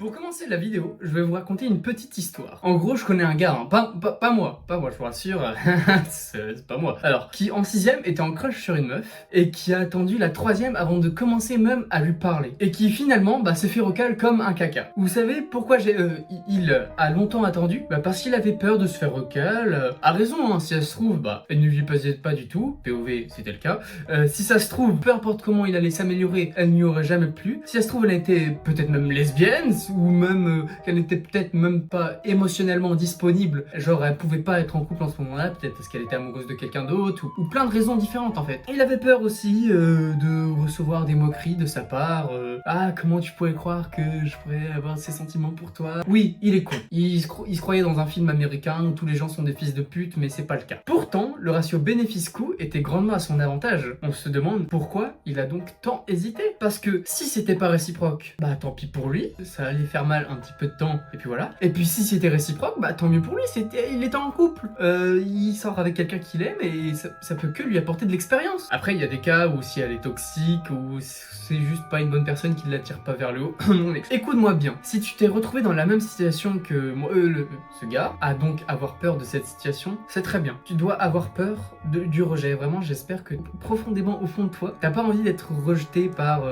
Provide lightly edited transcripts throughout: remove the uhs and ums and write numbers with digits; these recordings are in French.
Pour commencer la vidéo, je vais vous raconter une petite histoire. En gros, je connais un gars, hein, pas moi, je vous rassure, c'est pas moi. Alors, qui en 6ème était en crush sur une meuf, et qui a attendu la 3ème avant de commencer même à lui parler. Et qui finalement, s'est fait recal comme un caca. Vous savez pourquoi il a longtemps attendu? Parce qu'il avait peur de se faire recal, a raison, hein, si ça se trouve, elle ne lui pesait pas du tout, POV c'était le cas. Si ça se trouve, peu importe comment il allait s'améliorer, elle n'y aurait jamais plu. Si ça se trouve, elle était peut-être même lesbienne, ou même qu'elle n'était peut-être même pas émotionnellement disponible, genre elle pouvait pas être en couple en ce moment-là, peut-être parce qu'elle était amoureuse de quelqu'un d'autre, ou plein de raisons différentes en fait. Et il avait peur aussi de recevoir des moqueries de sa part, ah comment tu pourrais croire que je pourrais avoir ces sentiments pour toi. Oui, il est con, il se croyait dans un film américain où tous les gens sont des fils de pute, mais c'est pas le cas. Pourtant, le ratio bénéfice-coût était grandement à son avantage. On se demande pourquoi il a donc tant hésité, parce que si c'était pas réciproque, tant pis pour lui, ça allait faire mal un petit peu de temps, et puis voilà. Et puis si c'était réciproque, tant mieux pour lui, il était en couple. Il sort avec quelqu'un qu'il aime, et ça peut que lui apporter de l'expérience. Après, il y a des cas où si elle est toxique, ou c'est juste pas une bonne personne qui ne l'attire pas vers le haut. Écoute-moi bien, si tu t'es retrouvé dans la même situation que moi, ce gars, a donc avoir peur de cette situation, c'est très bien. Tu dois avoir peur du rejet. Vraiment, j'espère que profondément au fond de toi, t'as pas envie d'être rejeté par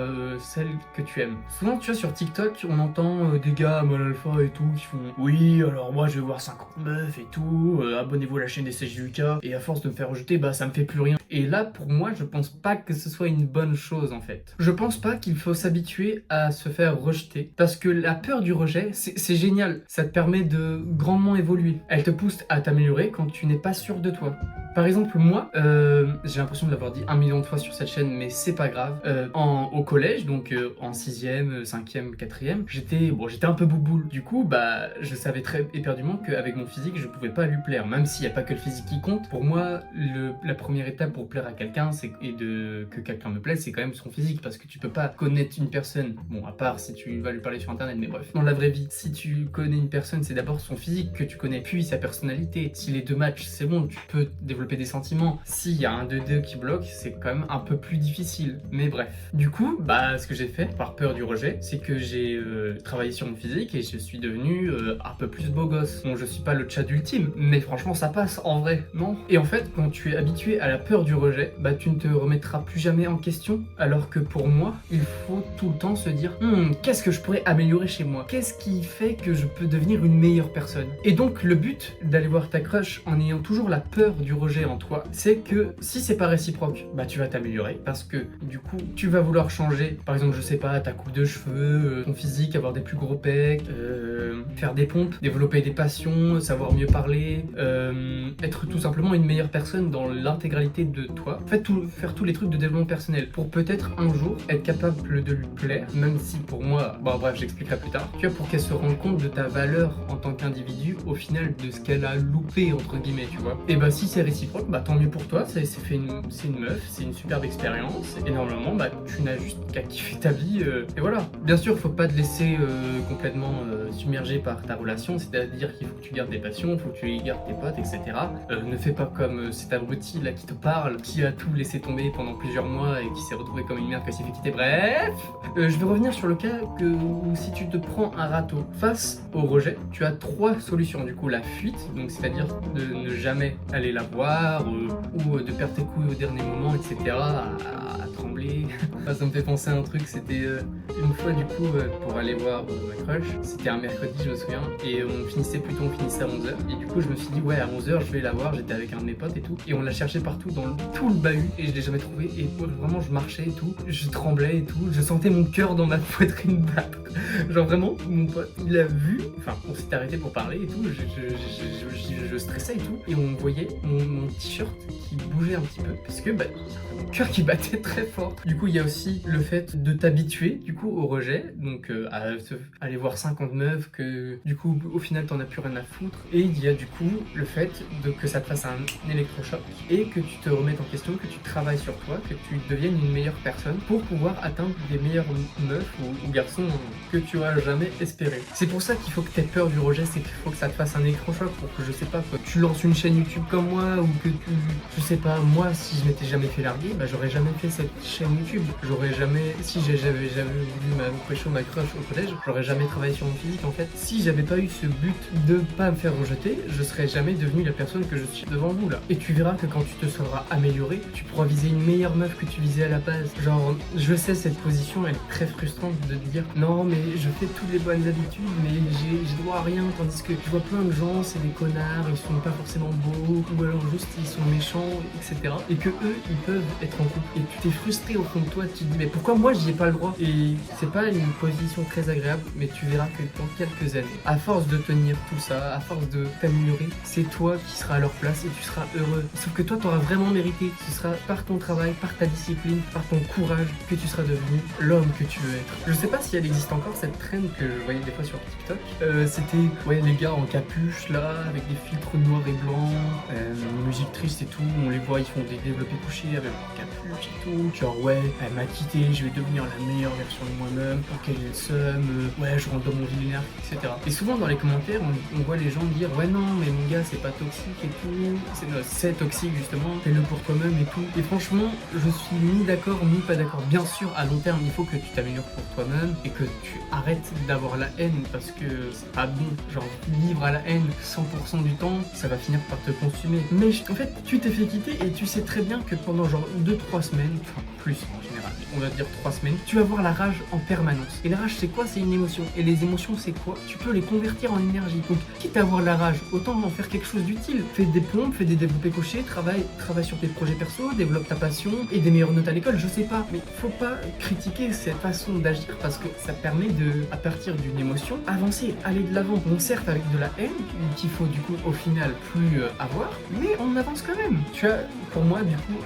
celle que tu aimes. Souvent, tu vois, sur TikTok, on entend des gars mal alpha et tout qui font oui, alors moi je vais voir 50 meufs et tout, abonnez-vous à la chaîne des CJUK, et à force de me faire rejeter, ça me fait plus rien. Et là, pour moi, je pense pas que ce soit une bonne chose en fait. Je pense pas qu'il faut s'habituer à se faire rejeter, parce que la peur du rejet, c'est génial, ça te permet de grandement évoluer. Elle te pousse à t'améliorer quand tu n'es pas sûr de toi. Par exemple, moi, j'ai l'impression de l'avoir dit 1 million de fois sur cette chaîne, mais c'est pas grave. Au collège, donc en 6ème, 5ème, 4ème, j'étais un peu bouboule. Du coup, je savais très éperdument qu'avec mon physique, je pouvais pas lui plaire. Même s'il n'y a pas que le physique qui compte, pour moi, la première étape pour plaire à quelqu'un, que quelqu'un me plaise, c'est quand même son physique. Parce que tu peux pas connaître une personne, à part si tu vas lui parler sur internet, mais bref. Dans la vraie vie, si tu connais une personne, c'est d'abord son physique que tu connais, puis sa personnalité. Si les deux matchs, c'est bon, tu peux développer des sentiments. S'il y a un 2-2 qui bloque, c'est quand même un peu plus difficile. Mais bref. Du coup, ce que j'ai fait, par peur du rejet, c'est que j'ai travaillé sur mon physique et je suis devenu un peu plus beau gosse. Bon, je suis pas le Tchad ultime, mais franchement, ça passe en vrai, non? Et en fait, quand tu es habitué à la peur du rejet, tu ne te remettras plus jamais en question. Alors que pour moi, il faut tout le temps se dire qu'est-ce que je pourrais améliorer chez moi? Qu'est-ce qui fait que je peux devenir une meilleure personne? Et donc, le but d'aller voir ta crush en ayant toujours la peur du rejet en toi, c'est que si c'est pas réciproque, tu vas t'améliorer parce que du coup, tu vas vouloir changer. Par exemple, je sais pas, ta coupe de cheveux, ton physique, avoir des plus gros pecs, faire des pompes, développer des passions, savoir mieux parler, être tout simplement une meilleure personne dans l'intégralité de toi. En fait, faire tous les trucs de développement personnel pour peut-être un jour être capable de lui plaire, même si pour moi, bref, j'expliquerai plus tard, tu vois, pour qu'elle se rende compte de ta valeur en tant qu'individu au final de ce qu'elle a loupé entre guillemets, tu vois. Et si c'est réciproque, tant mieux pour toi, c'est une meuf, c'est une superbe expérience, et normalement, tu n'as juste qu'à kiffer ta vie, et voilà. Bien sûr, faut pas te laisser complètement submerger par ta relation, c'est-à-dire qu'il faut que tu gardes des passions, il faut que tu gardes tes potes, etc. Ne fais pas comme cet abruti là qui te parle, qui a tout laissé tomber pendant plusieurs mois et qui s'est retrouvé comme une merde quand il s'est fait quitter. Bref, je vais revenir sur le cas où si tu te prends un râteau face au rejet, tu as 3 solutions. Du coup, la fuite, donc c'est-à-dire de ne jamais aller la voir, ou de perdre tes couilles au dernier moment, etc. à trembler. Ça me fait penser à un truc, c'était une fois du coup pour aller voir ma crush, c'était un mercredi je me souviens, et on finissait à 11h, et du coup je me suis dit à 11h je vais la voir, j'étais avec un de mes potes et tout, et on l'a cherché partout dans tout le bahut, et je l'ai jamais trouvé, et vraiment je marchais et tout, je tremblais et tout, je sentais mon cœur dans ma poitrine battre, genre vraiment mon pote il a vu, enfin on s'était arrêté pour parler et tout, je stressais et tout, et on voyait mon t-shirt qui bougeait un petit peu, parce que mon cœur qui battait très fort. Du coup il y a aussi le fait de t'habituer du coup au rejet, donc à aller voir 50 meufs que du coup au final t'en as plus rien à foutre, et il y a du coup le fait que ça te fasse un électrochoc et que tu te remettes en question, que tu travailles sur toi, que tu deviennes une meilleure personne pour pouvoir atteindre des meilleures meufs ou garçons que tu auras jamais espéré. C'est pour ça qu'il faut que tu aies peur du rejet, c'est qu'il faut que ça te fasse un électrochoc pour que je sais pas, que tu lances une chaîne YouTube comme moi, ou que tu Je sais pas, moi, si je m'étais jamais fait larguer, bah j'aurais jamais fait cette chaîne YouTube. J'aurais jamais, si j'avais jamais voulu ma pécho, ma crush au collège, j'aurais jamais travaillé sur mon physique en fait. Si j'avais pas eu ce but de pas me faire rejeter, je serais jamais devenu la personne que je suis devant vous là. Et tu verras que quand tu te seras amélioré, tu pourras viser une meilleure meuf que tu visais à la base. Genre, je sais, cette position, elle est très frustrante de te dire non, mais je fais toutes les bonnes habitudes, mais j'ai droit à rien. Tandis que tu vois plein de gens, c'est des connards, ils sont pas forcément beaux, ou alors juste ils sont méchants, etc. Et que eux, ils peuvent être en couple. Et tu t'es frustré au fond de toi, tu te dis mais pourquoi moi j'y ai pas le droit? Et c'est pas une position très agréable, mais tu verras que dans quelques années, à force de tenir tout ça, à force de t'améliorer, c'est toi qui seras à leur place et tu seras heureux. Sauf que toi, t'auras vraiment mérité. Ce sera par ton travail, par ta discipline, par ton courage que tu seras devenu l'homme que tu veux être. Je sais pas si elle existe encore, cette trend que je voyais des fois sur TikTok. C'était ouais, les gars en capuche là, avec des filtres noirs et blancs, musique triste et tout. On les voit, ils font des développés couchés avec leur capuche et tout. Genre ouais, elle m'a quitté, je vais devenir la meilleure version de moi-même, pour qu'elle ait le seum, ouais, je rentre dans mon millénaire, etc. Et souvent dans les commentaires, on voit les gens dire ouais non, mais mon gars c'est pas toxique et tout, c'est toxique justement, fais-le pour toi-même et tout. Et franchement, je suis ni d'accord ni pas d'accord. Bien sûr, à long terme, il faut que tu t'améliores pour toi-même et que tu arrêtes d'avoir la haine parce que c'est pas bon. Genre, vivre à la haine 100% du temps, ça va finir par te consumer. Mais en fait, tu t'es fait quitter et tu sais très bien que pendant genre 2-3 semaines, enfin plus en général, on va dire 3 semaines, tu vas avoir la rage en permanence. Et la rage, c'est quoi? C'est une émotion. Et les émotions, c'est quoi? Tu peux les convertir en énergie. Donc, quitte à avoir la rage, autant en faire quelque chose d'utile. Fais des pompes, fais des développés couchés, travaille sur tes projets perso, développe ta passion et des meilleures notes à l'école, je sais pas. Mais faut pas critiquer cette façon d'agir parce que ça permet de, à partir d'une émotion, avancer, aller de l'avant. Bon, certes, avec de la haine, qu'il faut du coup au final plus avoir, mais on avance quand même. Tu vois, pour moi, du coup,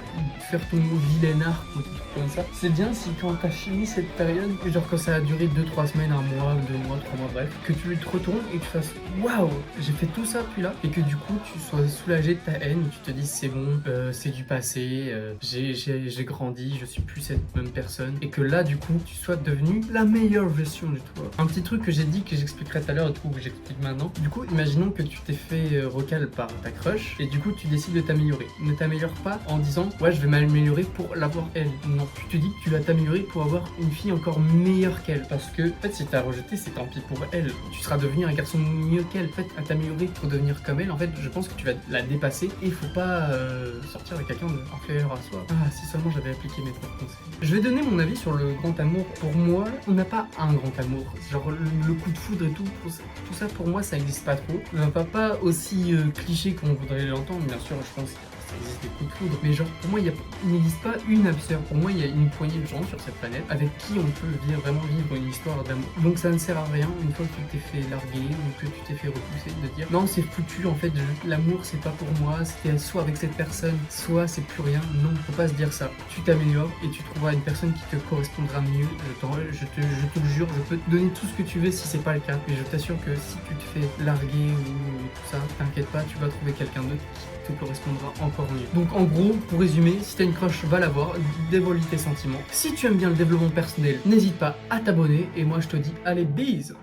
faire ton vilain arc ou tout comme ça, c'est bien si quand t'as fini cette période, genre quand ça a duré 2-3 semaines, 1 mois, 2 mois, 3 mois, bref, que tu te retournes et que tu fasses waouh, j'ai fait tout ça puis là, et que du coup tu sois soulagé de ta haine, tu te dis c'est bon, c'est du passé, j'ai grandi, je suis plus cette même personne, et que là du coup tu sois devenu la meilleure version de toi. Un petit truc que j'ai dit que j'expliquerai tout à l'heure et tout, que j'explique maintenant. Du coup, imaginons que tu t'es fait recal par ta crush et du coup tu décides de t'améliorer. Ne t'améliore pas en disant ouais je vais m'améliorer pour l'avoir elle. Non, tu te dis que tu vas t'améliorer pour avoir une fille encore meilleure qu'elle, parce que en fait si t'as rejeté c'est tant pis pour elle, tu seras devenu un garçon mieux qu'elle. En fait à t'améliorer pour devenir comme elle, en fait je pense que tu vas la dépasser et il faut pas sortir avec quelqu'un d'inférieur à soi. Ah si seulement j'avais appliqué mes 3 conseils. Je vais donner mon avis sur le grand amour. Pour moi, on n'a pas un grand amour, genre le coup de foudre et tout ça pour moi ça existe pas trop. Pas aussi cliché qu'on voudrait l'entendre, bien sûr je pense ça existe des coups de foudre, mais genre pour moi il n'existe pas une âme sœur. Pour moi il y a une poignée de gens sur cette planète avec qui on peut vraiment vivre une histoire d'amour. Donc ça ne sert à rien une fois que tu t'es fait larguer ou que tu t'es fait repousser de dire non c'est foutu en fait, l'amour c'est pas pour moi, c'était soit avec cette personne, soit c'est plus rien. Non, faut pas se dire ça. Tu t'améliores et tu trouveras une personne qui te correspondra mieux. Je te le jure, je peux te donner tout ce que tu veux si c'est pas le cas. Et je t'assure que si tu te fais larguer ou tout ça, t'inquiète pas, tu vas trouver quelqu'un d'autre qui te correspondra encore mieux. Donc en gros, pour résumer, si t'as une crush, va la voir, dévoile tes sentiments. Si tu aimes bien le développement personnel, n'hésite pas à t'abonner et moi je te dis allez bise.